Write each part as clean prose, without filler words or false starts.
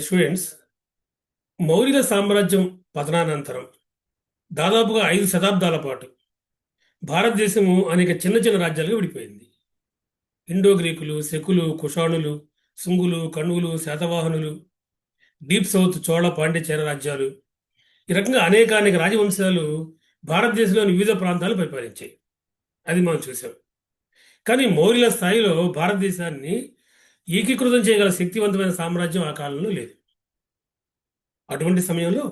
Students, మౌర్యుల సామ్రాజ్యం పతనానంతరం దాదాపుగా 5 శతాబ్దాల పాటు భారతదేశము అనేక చిన్న చిన్న రాజ్యాలుగా విడిపోయింది. ఇండో గ్రీకులు, శకులు, కుషాణులు, శుంగులు, కణువులు, శాతవాహనులు, డీప్ సౌత్ చోళ, పాండ్య, చేర రాజ్యాలు, ఈ రకంగా అనేక రాజవంశాలు భారతదేశంలోని వివిధ ప్రాంతాలు పరిపాలించాయి. అది మనం చూసాం. కానీ మౌర్యుల స్థాయిలో భారతదేశాన్ని ఏకీకృతం చేయగల శక్తివంతమైన సామ్రాజ్యం ఆ కాలంలో లేదు. అటువంటి సమయంలో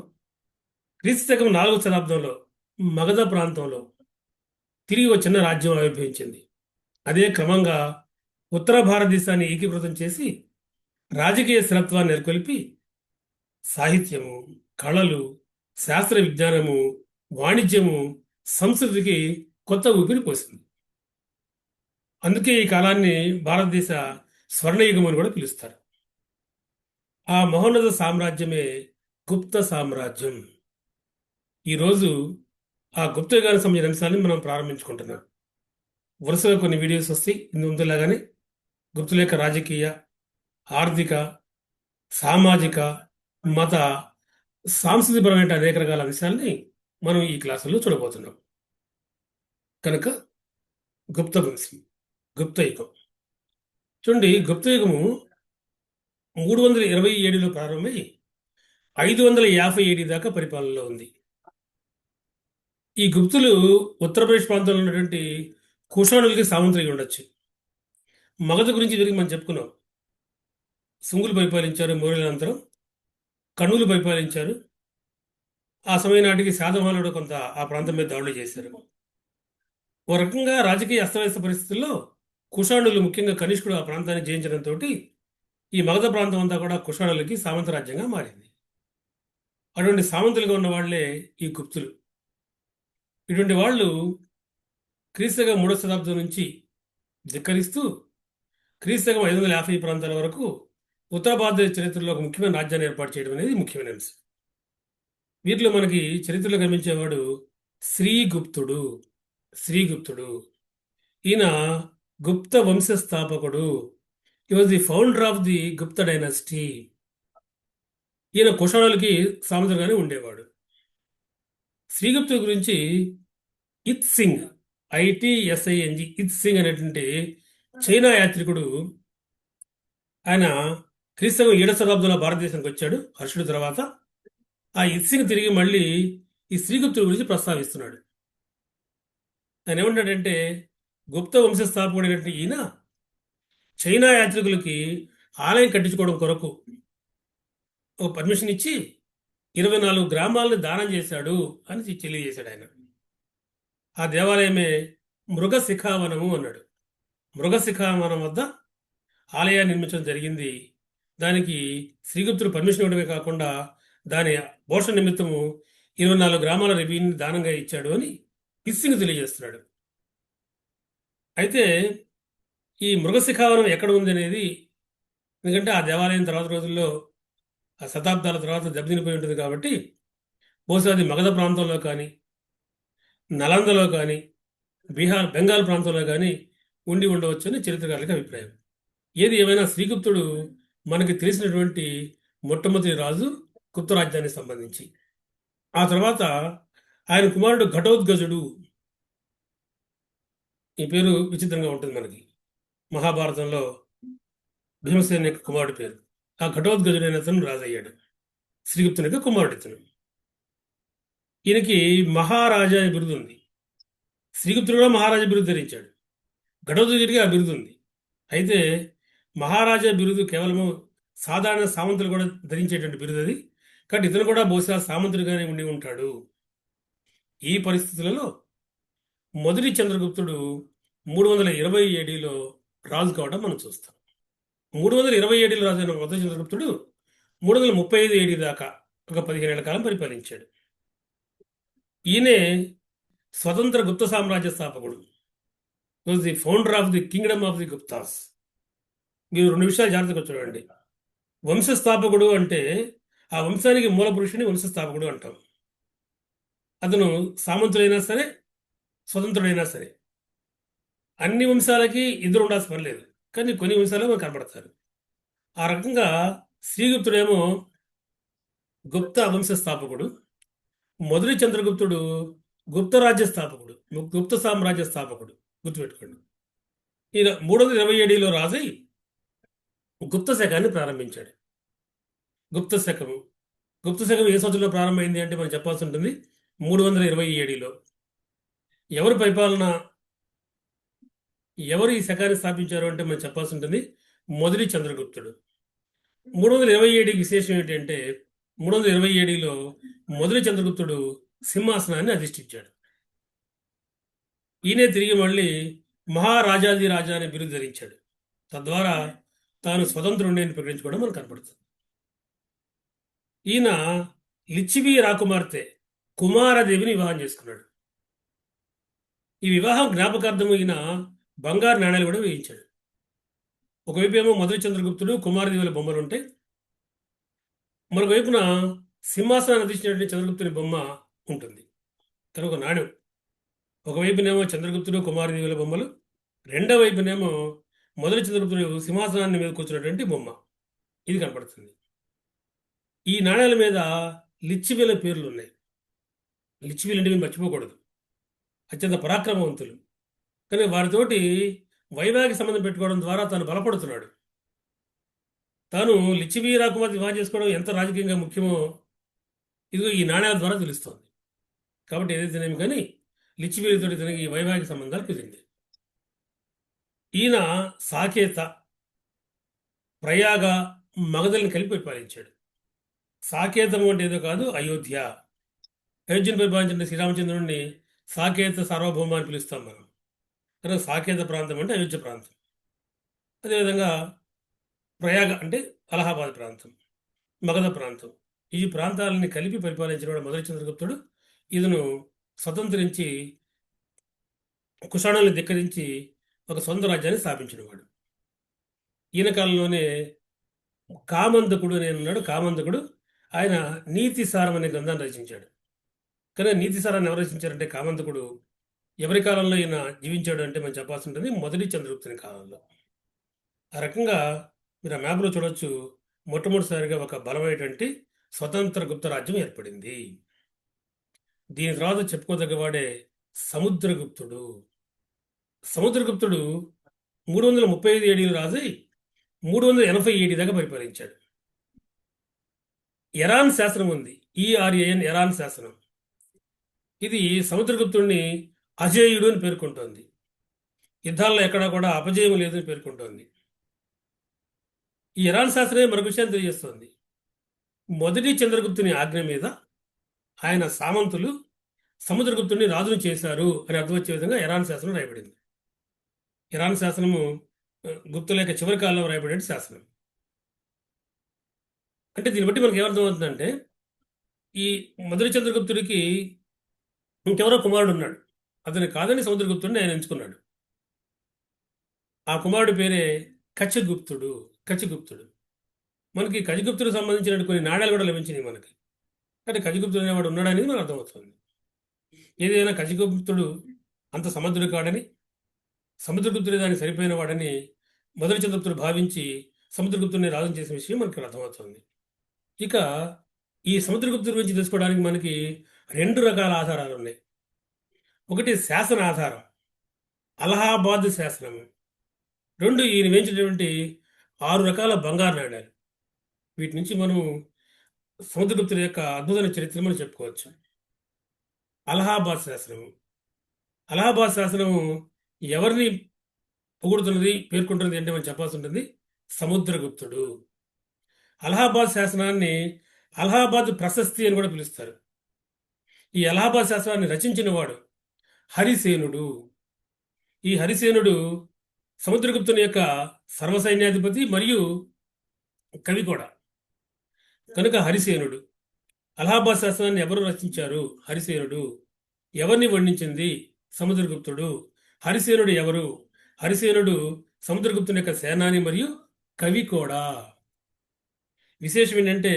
క్రీస్తు శకం 4వ శతాబ్దంలో మగధ ప్రాంతంలో తిరిగి ఒక చిన్న రాజ్యం ఆవిర్భవించింది. అదే క్రమంగా ఉత్తర భారతదేశాన్ని ఏకీకృతం చేసి రాజకీయ స్థిరత్వాన్ని నెలకొల్పి సాహిత్యము, కళలు, శాస్త్ర విజ్ఞానము, వాణిజ్యము, సంస్కృతికి కొత్త ఊపిరి పోసింది. అందుకే ఈ కాలాన్ని భారతదేశ స్వర్ణయుగం అని కూడా పిలుస్తారు. ఆ మహోన్నత సామ్రాజ్యమే గుప్త సామ్రాజ్యం. ఈరోజు ఆ గుప్త యుగానికి సంబంధించిన అంశాన్ని మనం ప్రారంభించుకుంటున్నాం. వరుసగా కొన్ని వీడియోస్ వస్తాయి. ఇందు ముందులాగానే గుప్తుల యొక్క రాజకీయ, ఆర్థిక, సామాజిక, మత, సాంస్కృతికపరమైన అనేక రకాల అంశాలని మనం ఈ క్లాసుల్లో చూడబోతున్నాం. కనుక గుప్త వంశం, గుప్త యుగం చూడండి. గుప్త యుగము 327లో ప్రారంభమై 557 దాకా పరిపాలనలో ఉంది. ఈ గుప్తులు ఉత్తరప్రదేశ్ ప్రాంతంలో ఉన్నటువంటి కుషాణులకి సామంతులుగా ఉండొచ్చు. మగధ గురించి ఇదివరకు మనం చెప్పుకున్నాం. శుంగులు పరిపాలించారు మౌర్యులంతరం, కణువులు పరిపాలించారు. ఆ సమయం నాటికి శాతవాహనులు కొంత ఆ ప్రాంతం మీద దాడులు చేశారు. ఓ రకంగా రాజకీయ అస్తవ్యస్త పరిస్థితుల్లో కుషాణులు, ముఖ్యంగా కనిష్కుడు ఆ ప్రాంతాన్ని జయించడంతో ఈ మగధ ప్రాంతం అంతా కూడా కుషాణులకి సామంత రాజ్యంగా మారింది. అటువంటి సామంతులుగా ఉన్న వాళ్లే ఈ గుప్తులు. ఇటువంటి వాళ్ళు క్రీస్తుగా 3వ శతాబ్దం నుంచి ధిక్కరిస్తూ క్రీస్తుగా 550 ప్రాంతాల వరకు ఉత్తర భారతదేశ చరిత్రలో ఒక ముఖ్యమైన రాజ్యాన్ని ఏర్పాటు చేయడం అనేది ముఖ్యమైన అంశం. వీటిలో మనకి చరిత్రలో కనిపించేవాడు శ్రీగుప్తుడు. శ్రీగుప్తుడు ఈయన గుప్త వంశ స్థాపకుడు. హి was the founder of the Gupta dynasty. ఈయన కుషాణులకి సామంతులుగానే ఉండేవాడు. శ్రీగుప్తుడి గురించి ఇత్ సింగ్, ITSING, ఇత్ సింగ్ అనేటువంటి చైనా యాత్రికుడు, ఆయన క్రీస్తు 7వ శతాబ్దంలో భారతదేశానికి వచ్చాడు హర్షుడి తర్వాత. ఆ ఇత్ సింగ్ తిరిగి మళ్ళీ ఈ శ్రీగుప్తుడి గురించి ప్రస్తావిస్తున్నాడు. ఆయన ఏమంటాడంటే, గుప్త వంశ స్థాపకుడైనటువంటి ఈయన చైనా యాత్రికులకి ఆలయం కట్టించుకోవడం కొరకు ఒక పర్మిషన్ ఇచ్చి 24 గ్రామాలను దానం చేశాడు అని తెలియజేశాడు ఆయన. ఆ దేవాలయమే మృగశిఖావనము అన్నాడు. మృగశిఖావనం వద్ద ఆలయాన్ని నిర్మించడం జరిగింది. దానికి శ్రీగుప్తుడు పర్మిషన్ ఇవ్వడమే కాకుండా దాని పోషణ నిమిత్తము 24 గ్రామాల రెవెన్యూని దానంగా ఇచ్చాడు అని హిస్సింగ్ తెలియజేస్తున్నాడు. అయితే ఈ మృగశిఖావనం ఎక్కడ ఉంది అనేది, ఎందుకంటే ఆ దేవాలయం తర్వాత రోజుల్లో ఆ శతాబ్దాల తర్వాత దెబ్బతినిపోయి ఉంటుంది కాబట్టి బహుశా అది మగధ ప్రాంతంలో కానీ, నలందలో కానీ, బెంగాల్ ప్రాంతంలో కానీ ఉండి ఉండవచ్చని చరిత్రకారులకు అభిప్రాయం. ఏది ఏమైనా శ్రీగుప్తుడు మనకి తెలిసినటువంటి మొట్టమొదటి రాజు గుప్త రాజ్యానికి సంబంధించి. ఆ తర్వాత ఆయన కుమారుడు ఘటోత్కచుడు. ఈ పేరు విచిత్రంగా ఉంటుంది మనకి. మహాభారతంలో భీమసేన యొక్క కుమారుడి పేరు. ఆ ఘటోత్కచుడైన అతను రాజయ్యాడు. శ్రీగుప్తుని యొక్క కుమారుడు ఇతను. ఈయనకి మహారాజా అనే బిరుదు ఉంది. శ్రీగుప్తుడు కూడా మహారాజా బిరుదు ధరించాడు. ఘటోత్కచుడికి ఆ బిరుదు ఉంది. అయితే మహారాజా బిరుదు కేవలము సాధారణ సామంతులు కూడా ధరించేటువంటి బిరుదు అది. కాబట్టి ఇతను కూడా బహుశా సామంతుడిగానే ఉండి ఉంటాడు. ఈ పరిస్థితులలో మొదటి చంద్రగుప్తుడు 327లో రాజు కావడం మనం చూస్తాం. 327లో రాజు అయిన మొదటి చంద్రగుప్తుడు 335 AD దాకా ఒక 15 ఏళ్ల కాలం పరిపాలించాడు. ఈయనే స్వతంత్ర గుప్త సామ్రాజ్య స్థాపకుడు. Was the founder of the kingdom of the Guptas. మీరు 2 విషయాలు జాగ్రత్తగా చూడండి. వంశస్థాపకుడు అంటే ఆ వంశానికి మూల పురుషుని వంశస్థాపకుడు అంటాం. అతను సామంతుడైనా సరే, స్వతంత్రుడైనా సరే, అన్ని వంశాలకి ఇద్దరు ఉండాల్సిన పని లేదు. కానీ కొన్ని వంశాలు మనకు కనబడతారు. ఆ రకంగా శ్రీగుప్తుడేమో గుప్త వంశ స్థాపకుడు. మొదటి చంద్రగుప్తుడు గుప్త రాజ్య స్థాపకుడు, గుప్త సామ్రాజ్య స్థాపకుడు. గుర్తుపెట్టుకోండి. ఈయన 327లో రాజై గుప్త శకాన్ని ప్రారంభించాడు. గుప్త శకము గుప్త శకం ఏ సంవత్సరంలో ప్రారంభమైంది అంటే మనం చెప్పాల్సి ఉంటుంది 327లో. ఎవరు పరిపాలన, ఎవరు ఈ శకాన్ని స్థాపించారు అంటే మనం చెప్పాల్సి ఉంటుంది మొదటి చంద్రగుప్తుడు. 327 విశేషం ఏంటంటే 327లో మొదటి చంద్రగుప్తుడు సింహాసనాన్ని అధిష్ఠించాడు. ఈయనే తిరిగి మళ్ళీ మహారాజాది రాజా అనే బిరుదు ధరించాడు. తద్వారా తాను స్వతంత్రుడిని అని ప్రకటించుకోవడం మనకు కనపడుతుంది. ఈయన లిచ్చివి రాకుమార్తె కుమారదేవిని వివాహం చేసుకున్నాడు. ఈ వివాహం జ్ఞాపకార్థం ఈయన బంగారు నాణ్యాలు కూడా వేయించాడు. ఒకవైపు ఏమో మొదటి చంద్రగుప్తుడు కుమారదేవుల బొమ్మలు ఉంటాయి, మరొక వైపున సింహాసనాన్ని అధిష్ఠించినటువంటి చంద్రగుప్తుని బొమ్మ ఉంటుంది. కనుక నాణ్యం ఒకవైపునేమో చంద్రగుప్తుడు కుమారదేవుల బొమ్మలు, రెండో వైపునేమో మొదటి చంద్రగుప్తుడు సింహాసనాన్ని మీద కూర్చున్నటువంటి బొమ్మ. ఇది కనపడుతుంది. ఈ నాణ్యాల మీద లిచ్చివీల పేర్లు ఉన్నాయి. లిచ్చివీలు అంటే మీరు మర్చిపోకూడదు, అత్యంత పరాక్రమవంతులు. కానీ వారితోటి వైవాహిక సంబంధం పెట్టుకోవడం ద్వారా తాను బలపడుతున్నాడు. తాను లిచ్చివి రాకుమార్తె వివాహం చేసుకోవడం ఎంత రాజకీయంగా ముఖ్యమో ఇదిగో ఈ నాణ్యాల ద్వారా తెలుస్తోంది. కాబట్టి ఏదైతేనేమి కానీ లిచ్చివీలతోటి తనకి ఈ వైవాహిక సంబంధాలు కుదిరింది. ఈయన సాకేత, ప్రయాగ, మగధల్ని కలిపి పరిపాలించాడు. సాకేతం అంటే ఏదో కాదు, అయోధ్య. అయోధ్యను పరిపాలించిన శ్రీరామచంద్రుడిని సాకేత సార్వభౌమ అని పిలుస్తాం మనం. కనుక సాకేత ప్రాంతం అంటే అయోధ్య ప్రాంతం. అదేవిధంగా ప్రయాగ అంటే అలహాబాద్ ప్రాంతం, మగధ ప్రాంతం. ఈ ప్రాంతాలని కలిపి పరిపాలించిన వాడు మొదటి చంద్రగుప్తుడు. ఇతను స్వతంత్రించి కుషాణుల్ని ధిక్కరించి ఒక సొంత రాజ్యాన్ని స్థాపించినవాడు. ఈయన కాలంలోనే కామందకుడు అనే ఉన్నాడు. కామందకుడు ఆయన నీతిసారం అనే గ్రంథాన్ని రచించాడు. కానీ నీతిసారాన్ని ఎవరు రచించారంటే కామందకుడు ఎవరి కాలంలో ఈయన జీవించాడు అంటే మనం చెప్పాల్సి ఉంటుంది మొదటి చంద్రగుప్తుని కాలంలో. ఆ రకంగా మీరు ఆ మ్యాప్లో చూడొచ్చు, మొట్టమొదటిసారిగా ఒక బలమైనటువంటి స్వతంత్ర గుప్త రాజ్యం ఏర్పడింది. దీని తర్వాత చెప్పుకోదగ్గవాడే సముద్రగుప్తుడు. సముద్రగుప్తుడు 335 ఏడీలు రాజై 387 దాకా పరిపాలించాడు. ఎరాన్ శాసనం ఉంది, ఈఆర్ఏఎన్, ఎరాన్ శాసనం. ఇది సముద్రగుప్తుడిని అజేయుడు అని పేర్కొంటోంది. యుద్ధాల్లో ఎక్కడా కూడా అపజయం లేదని పేర్కొంటోంది. ఈ ఎరాన్ శాస్త్రమే మరొక విషయాన్ని తెలియజేస్తోంది. మొదటి చంద్రగుప్తుని ఆజ్ఞ మీద ఆయన సామంతులు సముద్రగుప్తుడిని రాజును చేశారు అని అర్థం వచ్చే విధంగా ఎరాన్ శాసనం రాయబడింది. ఇరాన్ శాసనము గుప్తుల యొక్క చివరి కాలంలో రాయబడిన శాసనం. అంటే దీన్ని బట్టి మనకు ఏమర్థమవుతుందంటే ఈ మొదటి చంద్రగుప్తుడికి ఇంకెవరో కుమారుడు ఉన్నాడు. అతని కాదని సముద్రగుప్తుడిని ఆయన ఎంచుకున్నాడు. ఆ కుమారుడి పేరే కచగుప్తుడు. కచగుప్తుడు మనకి కచగుప్తుడికి సంబంధించిన కొన్ని నాణ్యాలు కూడా లభించినాయి మనకి. అంటే కచగుప్తుడు అనేవాడు ఉన్నాడనేది మనకు అర్థమవుతుంది. ఏదైనా కచగుప్తుడు అంత సమర్థుడు కాడని, సముద్రగుప్తుడి దానికి సరిపోయిన వాడని మొదటి చంద్రగుప్తుడు భావించి సముద్రగుప్తుడిని రాజు చేసిన విషయం మనకి అర్థమవుతుంది. ఇక ఈ సముద్రగుప్తుడి గురించి తెలుసుకోవడానికి మనకి 2 రకాల ఆధారాలు ఉన్నాయి. ఒకటి శాసన ఆధారం, అలహాబాద్ శాసనము. 2 ఈయన వేయించినటువంటి 6 రకాల బంగారు నాణ్యాలు. వీటి నుంచి మనం సముద్రగుప్తుడి యొక్క అద్భుతమైన చరిత్ర మనం చెప్పుకోవచ్చు. అలహాబాద్ శాసనము. అలహాబాద్ శాసనము ఎవరిని పొగుడుతున్నది, పేర్కొంటున్నది అంటే మనం చెప్పాల్సి ఉంటుంది సముద్రగుప్తుడు. అలహాబాద్ శాసనాన్ని అలహాబాద్ ప్రశస్తి అని కూడా పిలుస్తారు. ఈ అలహాబాద్ శాసనాన్ని రచించిన వాడు హరిసేనుడు. ఈ హరిసేనుడు సముద్రగుప్తుని యొక్క సర్వసైన్యాధిపతి మరియు కవి కూడా. కనుక హరిసేనుడు. అలహాబాద్ శాసనాన్ని ఎవరు రచించారు? హరిసేనుడు. ఎవరిని వర్ణించింది? సముద్రగుప్తుడు. హరిసేనుడు ఎవరు? హరిసేనుడు సముద్రగుప్తుని యొక్క సేనాని మరియు కవి కూడా. విశేషం ఏంటంటే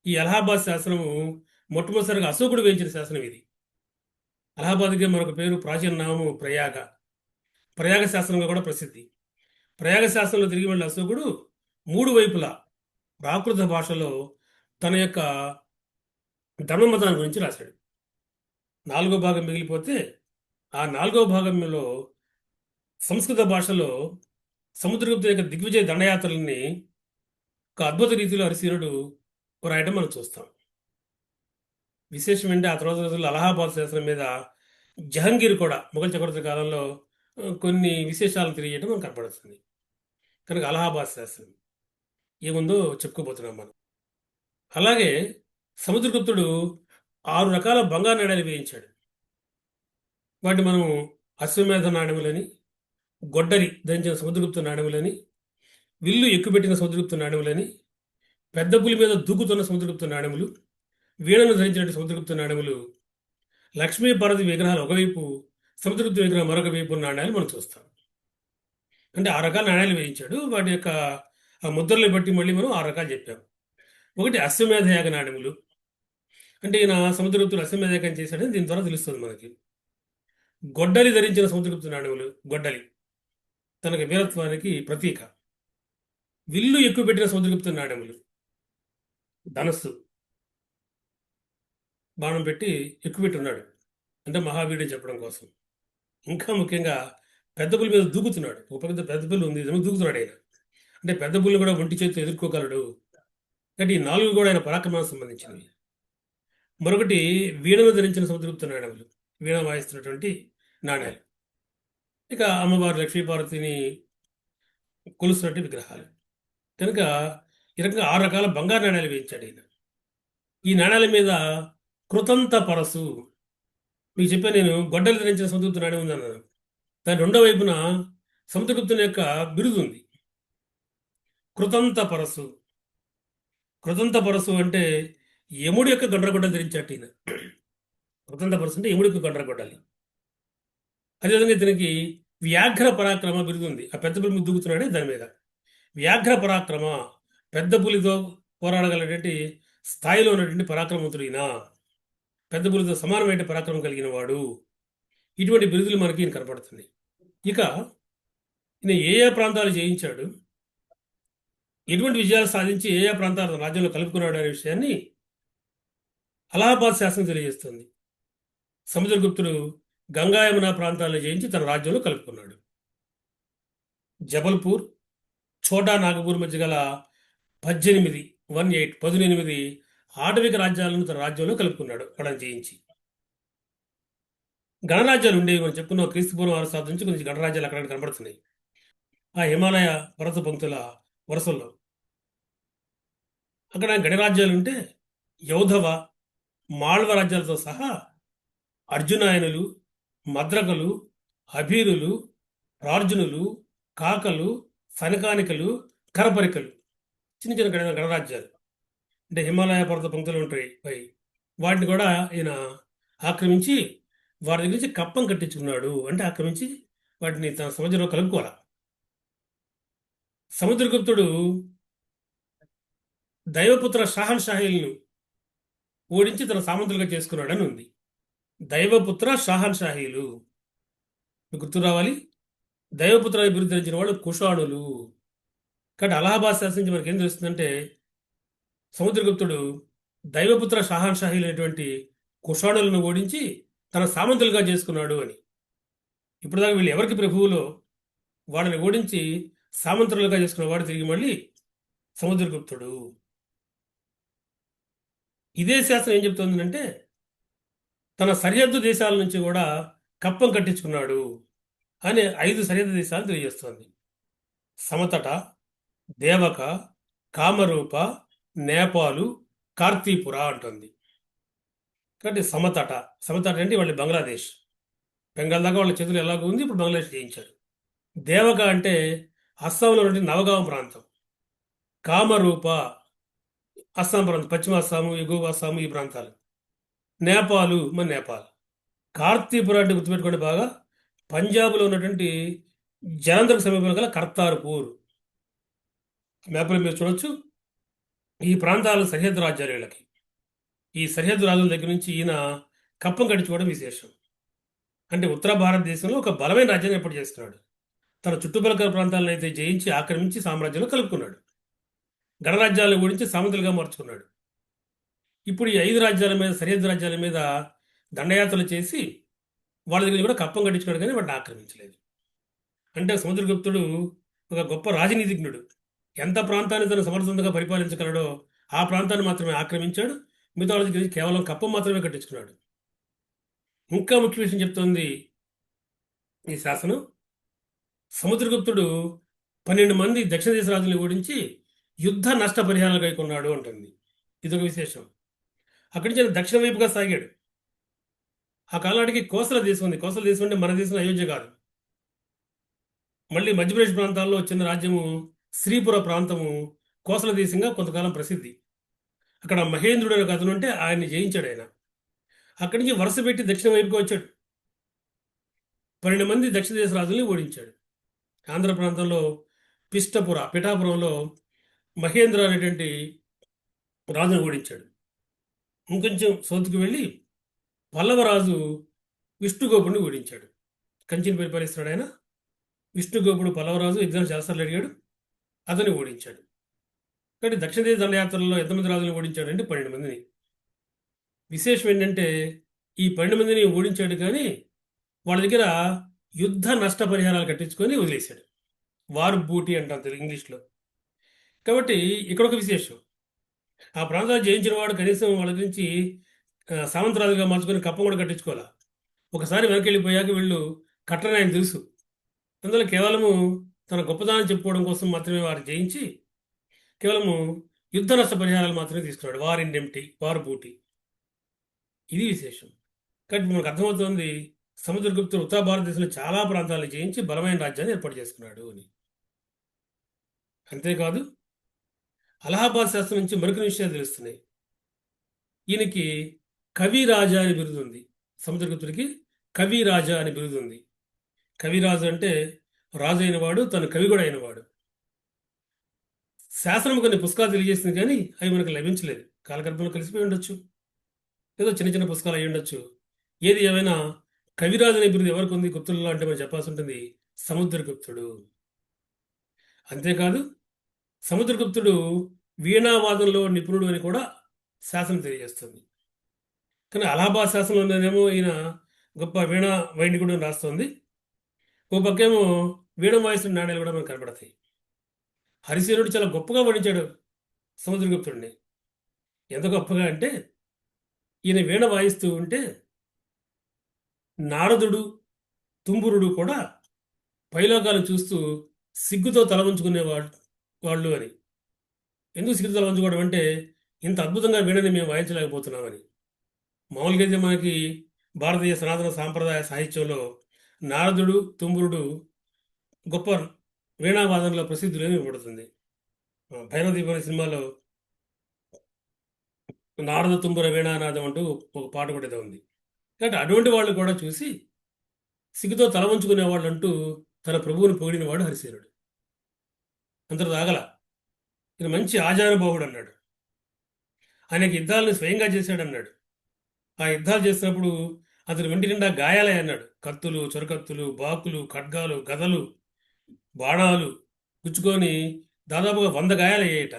ఈ అలహాబాద్ శాసనము మొట్టమొదటిసారిగా అశోకుడు వేయించిన శాసనం ఇది. అలహాబాద్కి మరొక పేరు, ప్రాచీన నామము ప్రయాగ. ప్రయాగ శాసనంగా కూడా ప్రసిద్ధి. ప్రయాగ శాసనంలో తిరిగి వెళ్ళిన అశోకుడు 3 వైపులా ప్రాకృత భాషలో తన యొక్క ధర్మమతాన్ని గురించి రాశాడు. 4వ భాగం మిగిలిపోతే ఆ 4వ భాగంలో సంస్కృత భాషలో సముద్రగుప్తు యొక్క దిగ్విజయ దండయాత్రల్ని ఒక అద్భుత రీతిలో హరిశ్చంద్రుడు రాయడం మనం చూస్తాం. విశేషం ఏంటి, ఆ తర్వాత రోజుల్లో అలహాబాద్ శాసనం మీద జహంగీర్ కూడా మొఘల్ చక్రవర్తి కాలంలో కొన్ని విశేషాలను తెలియజేయడం మనకు కనపడుతుంది. కనుక అలహాబాద్ శాసనం ఏముందో చెప్పుకోబోతున్నాం మనం. అలాగే సముద్రగుప్తుడు 6 రకాల బంగారు నాణేలు వేయించాడు. వాటిని మనం అశ్వమేధ నాణెములని, గొడ్డలి ధరించిన సముద్రగుప్తు నాణెములని, విల్లు ఎక్కుపెట్టిన సముద్రగుప్తు నాణెములని, పెద్ద పులి మీద దూకుతున్న సముద్రగుప్తు నాణెములు, వీణను ధరించిన సముద్రగుప్తు నాణెములు, లక్ష్మీ పార్వతి విగ్రహాలు ఒకవైపు, సముద్రగుప్తు విగ్రహం మరొక వైపు ఉన్న నాణ్యాలు మనం చూస్తాం. అంటే 6 రకాల నాణ్యాలు వేయించాడు. వాటి యొక్క ఆ ముద్రలు బట్టి మళ్ళీ మనం 6 రకాలు చెప్పాం. ఒకటి అశ్వమేధ యాగ నాణెములు. అంటే ఈయన సముద్రగుప్తుడు అశ్వమేధ యాగం చేశాడని దీని ద్వారా తెలుస్తుంది మనకి. గొడ్డలి ధరించిన సముద్రగుప్తు నాణెములు, గొడ్డలి తనకి వీరత్వానికి ప్రతీక. విల్లు ఎక్కువ పెట్టిన సముద్రగుప్తు నాణెములు, ధనస్సు బాణం పెట్టి ఎక్కువ పెట్టి ఉన్నాడు, అంటే మహావీరుడు చెప్పడం కోసం. ఇంకా ముఖ్యంగా పెద్ద పులి మీద దూకుతున్నాడు. ఒక పెద్ద పులి ఉంది, దూకుతున్నాడు ఆయన. అంటే పెద్ద పుల్లి కూడా ఒంటి చేతితో ఎదుర్కోగలడు. అంటే ఈ 4 కూడా ఆయన పరాక్రమానికి సంబంధించినవి. మరొకటి వీణను ధరించిన సముద్రగుప్త నాణ్యాలు, వీణ వాయిస్తున్నటువంటి నాణ్యాలు. ఇక అమ్మవారు లక్ష్మీపార్వతిని కొలుస్తున్నట్టు విగ్రహాలు. కనుక ఈ రకంగా 6 రకాల బంగారు నాణ్యాలు వేయించాడు ఈయన. ఈ నాణ్యాల మీద కృతంత పరసు, మీకు చెప్పాను నేను, గొడ్డలు ధరించిన సముద్రగుప్త నాణ్యం ఉందన్నాను. దాని రెండో వైపున సముద్రగుప్తుని యొక్క బిరుదు ఉంది, కృతంత పరసు. కృతంత పరసు అంటే యముడి యొక్క గండ్రగొడ్డలు ధరించాడు ఈయన. కృతంత పరసు అంటే యముడి యొక్క గండ్రగొడ్డలి. అదేవిధంగా ఇతనికి వ్యాఘ్ర పరాక్రమ బిరుదు ఉంది. ఆ పెద్ద పులి దూకుతున్నాడే దాని మీద వ్యాఘ్ర పరాక్రమ, పెద్ద పులితో పోరాడగలటువంటి స్థాయిలో ఉన్నటువంటి పరాక్రమవంతుడు ఈయన, పెద్ద పులితో సమానమైన పరాక్రమం కలిగిన వాడు. ఇటువంటి బిరుదులు మనకి ఈయన కనపడుతుంది. ఇక ఈయన ఏ ఏ ప్రాంతాలు జయించాడు, ఎటువంటి విజయాలు సాధించి ఏ ఏ ప్రాంతాలను రాజ్యంలో కలుపుకున్నాడు అనే విషయాన్ని అలహాబాద్ శాసనం తెలియజేస్తుంది. సముద్రగుప్తుడు గంగా యమునా ప్రాంతాలను జయించి తన రాజ్యంలో కలుపుకున్నాడు. జబల్పూర్, ఛోటా నాగపూర్ మధ్య గల 18 ఆటవిక రాజ్యాలను తన రాజ్యంలో కలుపుకున్నాడు వాళ్ళని జయించి. గణరాజ్యాలు ఉండేవి, మనం చెప్పుకున్న క్రీస్తుపూర్వం 6 శతాబ్దం నుంచి కొంచెం గణరాజ్యాలు అక్కడ కనబడుతున్నాయి. ఆ హిమాలయ పర్వత పంక్తుల వరుసల్లో అక్కడ గణరాజ్యాలు ఉంటే యౌధవ, మాళ్వ రాజ్యాలతో సహా అర్జునాయనులు, మద్రకలు, అభీరులు, ప్రార్జునులు, కాకలు, సనకానికలు, కరపరికలు, చిన్న చిన్న గణరాజ్యాలు. అంటే హిమాలయ పర్వత పంక్తులు ఉంటాయి పై, వాటిని కూడా ఈయన ఆక్రమించి వారి దగ్గర నుంచి కప్పం కట్టించుకున్నాడు. అంటే ఆక్రమించి వాటిని తన సమాజంలో కలుపుకోవాలి. సముద్రగుప్తుడు దైవపుత్ర షాహన్ షాహీలను ఓడించి తన సామంతులుగా చేసుకున్నాడని ఉంది. దైవపుత్ర షాహన్ షాహీలు మీకు గుర్తు రావాలి. దైవపుత్ర బిరుదు ధరించిన వాళ్ళు కుషాణులు. కాబట్టి అలహాబాద్ శాసనం నుంచి మనకి ఏం తెలుస్తుందంటే సముద్రగుప్తుడు దైవపుత్ర షాహన్ షాహీలు అనేటువంటి కుషాణులను ఓడించి తన సామంతులుగా చేసుకున్నాడు అని. ఇప్పుడు దాకా వీళ్ళు ఎవరికి ప్రభువులో వాళ్ళని ఓడించి సామంతులుగా చేసుకున్నవాడు తిరిగి మళ్ళీ సముద్రగుప్తుడు. ఇదే శాస్త్రం ఏం చెప్తుందంటే తన సరిహద్దు దేశాల నుంచి కూడా కప్పం కట్టించుకున్నాడు అనే 5 సరిహద్దు దేశాలు తెలియజేస్తోంది. సమతట, దేవక, కామరూప, నేపాలు, కార్తీపుర అంటుంది. కాబట్టి సమతట అంటే వాళ్ళు బంగ్లాదేశ్, బెంగాల్ దాకా వాళ్ళ చేతులు ఎలాగో ఉంది, ఇప్పుడు బంగ్లాదేశ్ జయించారు. దేవక అంటే అస్సాంలో నుండి నవగాం ప్రాంతం. కామరూప అస్సాం ప్రాంతం, పశ్చిమ అస్సాము, ఎగువ అస్సాము, ఈ ప్రాంతాలు. నేపాలు మన నేపాల్. కార్తీపుర అంటే గుర్తుపెట్టుకోండి బాగా, పంజాబ్లో ఉన్నటువంటి జలంధర్ సమీపంలో గల కర్తార్పూర్. మ్యాప్లో మీరు చూడొచ్చు. ఈ ప్రాంతాలు సరిహద్దు రాజ్యాలు వీళ్ళకి. ఈ సరిహద్దు రాజుల దగ్గర నుంచి ఈయన కప్పం కట్టించుకోవడం విశేషం. అంటే ఉత్తర భారతదేశంలో ఒక బలమైన రాజ్యాన్ని ఏర్పాటు చేస్తున్నాడు. తన చుట్టుపక్కల ప్రాంతాలను అయితే జయించి ఆక్రమించి సామ్రాజ్యంలో కలుపుకున్నాడు. గణరాజ్యాలను ఓడించి సామంతులుగా మార్చుకున్నాడు. ఇప్పుడు ఈ 5 రాజ్యాల మీద, సరిహద్దు రాజ్యాల మీద దండయాత్రలు చేసి వాళ్ళ దగ్గర కూడా కప్పం కట్టించుకున్నాడు, కానీ వాటిని ఆక్రమించలేదు. అంటే సముద్రగుప్తుడు ఒక గొప్ప రాజనీతిజ్ఞుడు. ఎంత ప్రాంతాన్ని తను సమర్థవంతంగా పరిపాలించగలడో ఆ ప్రాంతాన్ని మాత్రమే ఆక్రమించాడు. మిగతా వాళ్ళ దగ్గర నుంచి కేవలం కప్పం మాత్రమే కట్టించుకున్నాడు. ఇంకా ముఖ్య విషయం చెప్తోంది ఈ శాసనం. సముద్రగుప్తుడు 12 మంది దక్షిణ దేశ రాజుల్ని ఓడించి యుద్ధ నష్ట పరిహారాలు కైకొన్నాడు అంటుంది. ఇదొక విశేషం. అక్కడి నుంచి ఆయన దక్షిణ వైపుగా సాగాడు. ఆ కాలానికి కోసల దేశం ఉంది. కోసల దేశం అంటే మన దేశంలో అయోధ్య కాదు. మళ్ళీ మధ్యప్రదేశ్ ప్రాంతాల్లో చిన్న రాజ్యము శ్రీపుర ప్రాంతము కోసల దేశంగా కొంతకాలం ప్రసిద్ధి. అక్కడ మహేంద్రుడు అనే అతను ఉంటే ఆయన్ని జయించాడు ఆయన. అక్కడి నుంచి వరుస పెట్టి దక్షిణ వైపుకి వచ్చాడు. 12 మంది దక్షిణ దేశ రాజుల్ని ఓడించాడు. ఆంధ్ర ప్రాంతంలో పిఠాపురంలో మహేంద్ర అనేటువంటి రాజును ఓడించాడు. ఇంకొంచెం సౌత్కి వెళ్ళి పల్లవరాజు విష్ణుగోపుడిని ఓడించాడు. కంచిని పరిపాలిస్తున్నాడు ఆయన. విష్ణుగోపుడు పల్లవరాజు యుద్ధం శాస్త్రాలు అడిగాడు, అతన్ని ఓడించాడు. కాబట్టి దక్షిణ దేశ దండయాత్రల్లో ఎంతమంది రాజులను ఓడించాడు అంటే 12 మందిని. విశేషం ఏంటంటే ఈ 12 మందిని ఓడించాడు, కానీ వాళ్ళ దగ్గర యుద్ధ నష్ట పరిహారాలు కట్టించుకొని వదిలేశాడు. వార్ బూటీ అంటారు ఇంగ్లీష్లో. కాబట్టి ఇక్కడ ఒక విశేషం, ఆ ప్రాంతాలు జయించిన వాడు కనీసం వాళ్ళ గురించి సామంతరాజుగా మార్చుకొని కప్పం కూడా కట్టించుకోవాలా. ఒకసారి వెనక్కి వెళ్ళిపోయాక వీళ్ళు కట్టని ఆయన తెలుసు. అందులో కేవలము తన గొప్పతనాన్ని చెప్పుకోవడం కోసం మాత్రమే వారు జయించి కేవలము యుద్ధ నష్ట పరిహారాలు మాత్రమే తీసుకున్నాడు. వార్ ఇండెంప్టీ, వార్ బూటీ. ఇది విశేషం. కాబట్టి మనకు అర్థమవుతోంది సముద్రగుప్తుడు ఉత్తర భారతదేశంలో చాలా ప్రాంతాలను జయించి బలమైన రాజ్యాన్ని ఏర్పాటు చేసుకున్నాడు అని. అంతేకాదు అలహాబాద్ శాస్త్రం నుంచి మరికొన్ని విషయాలు తెలుస్తున్నాయి. ఈయనకి కవిరాజా అని బిరుదుంది. సముద్రగుప్తుడికి కవిరాజా అని బిరుదుంది. కవిరాజు అంటే రాజు అయినవాడు, తను కవి కూడా అయినవాడు. శాసనం కొన్ని పుస్తకాలు తెలియజేసింది, కానీ అవి మనకు లభించలేదు. కాలగర్భంలో కలిసిపోయి ఉండొచ్చు, ఏదో చిన్న చిన్న పుస్తకాలు అయి ఉండొచ్చు. ఏది ఏమైనా కవిరాజు అనే బిరుదు ఎవరికి ఉంది గుప్తులలో అంటే మనం చెప్పాల్సి ఉంటుంది సముద్రగుప్తుడు. అంతేకాదు సముద్రగుప్తుడు వీణావాదంలో నిపుణుడు అని కూడా శాసనం తెలియజేస్తుంది. కానీ అలహాబాద్ శాసనంలోనేమో ఈయన గొప్ప వీణా వైణికుడు అని రాస్తుంది. ఓ పక్కేమో వీణ వాయిస్తున్న నాణ్యాలు కూడా మనకు కనబడతాయి. హరిసేనుడు చాలా గొప్పగా వర్ణించాడు సముద్రగుప్తుడిని. ఎంత గొప్పగా అంటే ఈయన వీణ వాయిస్తూ ఉంటే నారదుడు, తుంబురుడు కూడా పైలోకాలు చూస్తూ సిగ్గుతో తల వంచుకునేవాడు వాళ్ళు అని. ఎందుకు సిగ్గుతో తల వంచుకోవడం అంటే ఇంత అద్భుతంగా వీణని మేము వాయించలేకపోతున్నామని. మామూలుగా అయితే మనకి భారతీయ సనాతన సాంప్రదాయ సాహిత్యంలో నారదుడు, తుంబురుడు గొప్ప వీణావాదనలో ప్రసిద్ధులని ఇవ్వబడుతుంది. భైరవదీపం అనే సినిమాలో నారద తుంబుర వీణానాదం అంటూ ఒక పాట కూడా ఉంది. కాబట్టి అటువంటి వాళ్ళు కూడా చూసి సిగ్గుతో తల వంచుకునేవాళ్ళు అంటూ తన ప్రభువుని పొగిడినవాడు హరిసేనుడు. అంతటి దాగల ఈయన మంచి ఆజానుభావుడు అన్నాడు. ఆయనకి యుద్ధాలను స్వయంగా చేశాడన్నాడు. ఆ యుద్ధాలు చేసినప్పుడు అతని ఒంటి నిండా గాయాలే అన్నాడు. కత్తులు, చొరకత్తులు, బాకులు, ఖడ్గాలు, గదలు, బాణాలు గుచ్చుకొని దాదాపుగా 100 గాయాలయ్యాయట.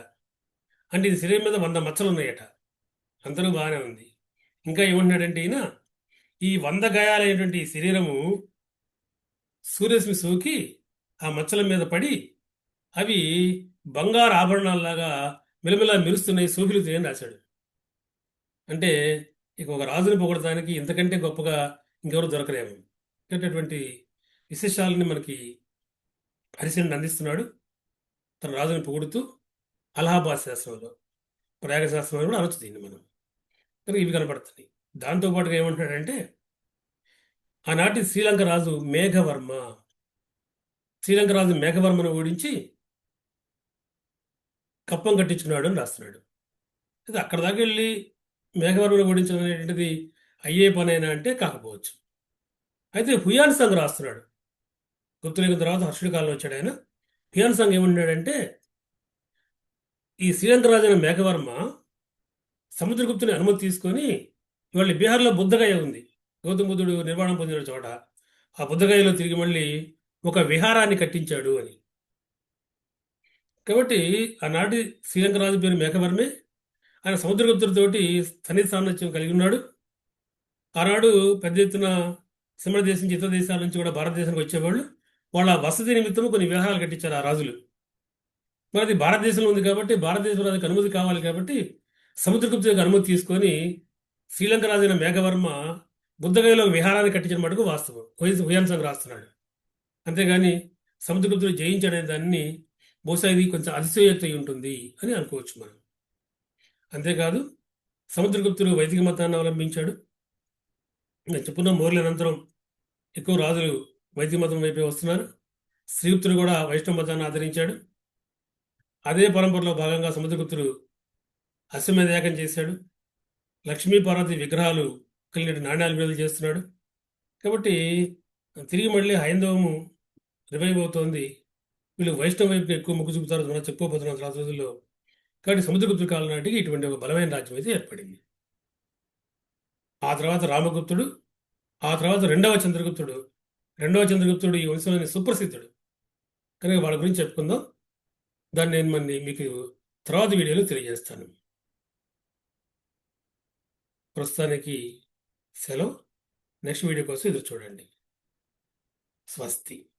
అంటే ఇది శరీరం మీద 100 మచ్చలు ఉన్నాయట. అందరూ బాగానే ఉంది. ఇంకా ఏమంటున్నాడంటే ఈయన ఈ 100 గాయాలైనటువంటి ఈ శరీరము సూర్యరశ్మి సోకి ఆ మచ్చల మీద పడి అవి బంగారు ఆభరణాలలాగా మెలమెలా మెరుస్తున్నాయి, శోభిలుతున్నాయి అని రాశాడు. అంటే ఇక ఒక రాజుని పొగడటానికి ఇంతకంటే గొప్పగా ఇంకెవరు దొరకలేము. ఇటువంటి విశేషాలని మనకి హరిసేనుడు అందిస్తున్నాడు తన రాజుని పొగుడుతూ. అలహాబాద్ శాస్త్రంలో, ప్రయాగ శాస్త్రంలో కూడా అనొచ్చు దీన్ని మనం. కనుక ఇవి కనపడుతుంది. దాంతోపాటుగా ఏమంటున్నాడంటే ఆనాటి శ్రీలంక రాజు మేఘవర్మ, శ్రీలంక రాజు మేఘవర్మను ఓడించి కప్పం కట్టించుకున్నాడు అని రాస్తున్నాడు. అయితే అక్కడ దాకా వెళ్ళి మేఘవర్మను ఓడించడం అనేటువంటిది అయ్యే పనైనా అంటే కాకపోవచ్చు. అయితే హుయాన్ సంగ్ రాస్తున్నాడు. గుప్తులేఖం తర్వాత హర్షుడి కాలంలో వచ్చాడు ఆయన. హుయాన్ సంగ్ ఏమంటున్నాడంటే ఈ శ్రీలంక రాజు అయిన మేఘవర్మ సముద్రగుప్తుని అనుమతి తీసుకొని ఇవాళ బీహార్లో బుద్ధగయ ఉంది, గౌతమ బుద్ధుడు నిర్వాణం పొందిన చోట. ఆ బుద్ధగయలో తిరిగి మళ్ళీ ఒక విహారాన్ని కట్టించాడు అని. కాబట్టి ఆనాటి శ్రీలంక రాజు పేరు మేకవర్మే. ఆయన సముద్రగుప్తుడితోటి సన్నిహిత సామర్థ్యం కలిగి ఉన్నాడు. ఆనాడు పెద్ద ఎత్తున సిమల దేశం నుంచి ఇతర దేశాల నుంచి కూడా భారతదేశానికి వచ్చేవాళ్ళు. వాళ్ళ వసతి నిమిత్తం కొన్ని విహారాలు కట్టించారు ఆ రాజులు. మనది భారతదేశంలో ఉంది కాబట్టి భారతదేశం రాజుకి అనుమతి కావాలి కాబట్టి సముద్రగుప్తు యొక్క అనుమతి తీసుకొని శ్రీలంక రాజైన మేఘవర్మ బుద్ధగయలో ఒక విహారాన్ని కట్టించిన మటుకు వాస్తవం. హుయాన్ రాస్తున్నాడు. అంతేగాని సముద్రగుప్తుడు జయించనే దాన్ని బహుశా ఇది కొంచెం అతిశయోక్తి అయి ఉంటుంది అని అనుకోవచ్చు మనం. అంతేకాదు సముద్రగుప్తుడు వైదిక మతాన్ని అవలంబించాడు. నేను చెప్పుకున్న మోర్ల అనంతరం ఎక్కువ రాజులు వైదిక మతం వైపే వస్తున్నారు. శ్రీగుప్తుడు కూడా వైష్ణవ మతాన్ని ఆదరించాడు. అదే పరంపరలో భాగంగా సముద్రగుప్తుడు అశ్వమేధ యాగం చేశాడు. లక్ష్మీ పార్వతి విగ్రహాలు కలిగిన నాణ్యాలు విడుదల చేస్తున్నాడు. కాబట్టి తిరిగి మళ్ళీ హైందవము రివైవ్ అవుతోంది. వీళ్ళు వైష్ణవ వైపుకి ఎక్కువ మొగ్గు చూపుతారు మనం చెప్పుకోబోతున్నాం తర్వాత రోజుల్లో. కాబట్టి సముద్రగుప్తుడి కాలం నాటికి ఇటువంటి ఒక బలమైన రాజ్యం అయితే ఏర్పడింది. ఆ తర్వాత రామగుప్తుడు, ఆ తర్వాత రెండవ చంద్రగుప్తుడు. రెండవ చంద్రగుప్తుడు ఈ వంశంలోని సుప్రసిద్ధుడు కనుక వాళ్ళ గురించి చెప్పుకుందాం. దాన్ని నేను మీకు తర్వాత వీడియోలో తెలియజేస్తాను. ప్రస్తుతానికి సెలవు. నెక్స్ట్ వీడియో కోసం ఎదురు చూడండి. స్వస్తి.